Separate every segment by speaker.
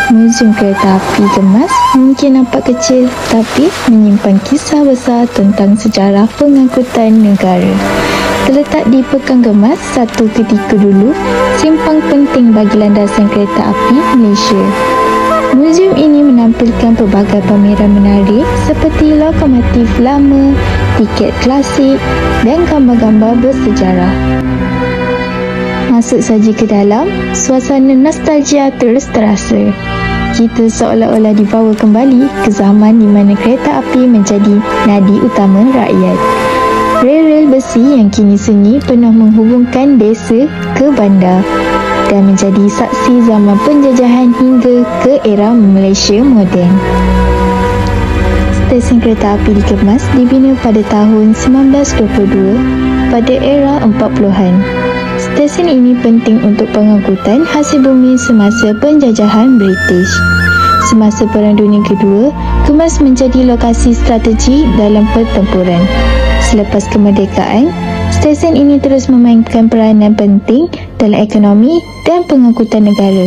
Speaker 1: Muzium Kereta Api Gemas mungkin nampak kecil tapi menyimpan kisah besar tentang sejarah pengangkutan negara. Terletak di Pekan Gemas, satu ketika dulu simpang penting bagi landasan kereta api Malaysia. Muzium ini menampilkan pelbagai pameran menarik seperti lokomotif lama, tiket klasik dan gambar-gambar bersejarah. Masuk saja ke dalam, suasana nostalgia terus terasa. Kita seolah-olah dibawa kembali ke zaman di mana kereta api menjadi nadi utama rakyat. Rel-rel besi yang kini sunyi penuh menghubungkan desa ke bandar dan menjadi saksi zaman penjajahan hingga ke era Malaysia moden. Stesen kereta api dikemas dibina pada tahun 1922 pada era 40-an. Stesen ini penting untuk pengangkutan hasil bumi semasa penjajahan British. Semasa Perang Dunia Kedua, Gemas menjadi lokasi strategi dalam pertempuran. Selepas kemerdekaan, stesen ini terus memainkan peranan penting dalam ekonomi dan pengangkutan negara.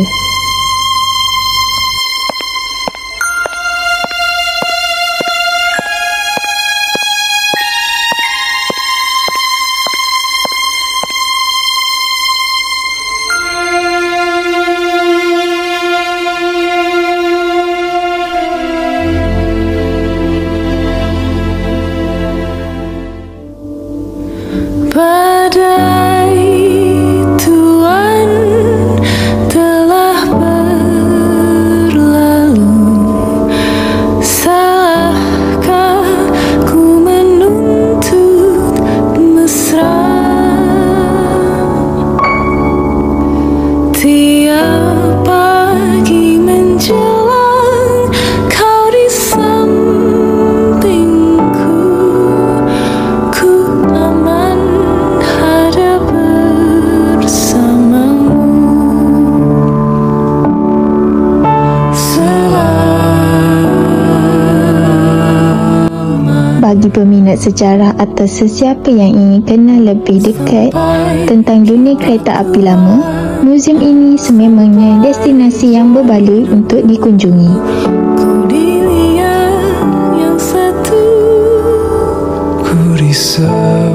Speaker 2: Badai tuan telah berlalu, salahkah ku menuntut mesra? Tiap pagi menjelang kau di sampingku, ku aman ada bersamamu.
Speaker 1: Bagi peminat sejarah atau sesiapa yang ingin kenal lebih dekat tentang dunia kereta api lama, muzium ini sememangnya destinasi yang berbaloi untuk dikunjungi.
Speaker 2: Ku dilihat yang satu, ku risau.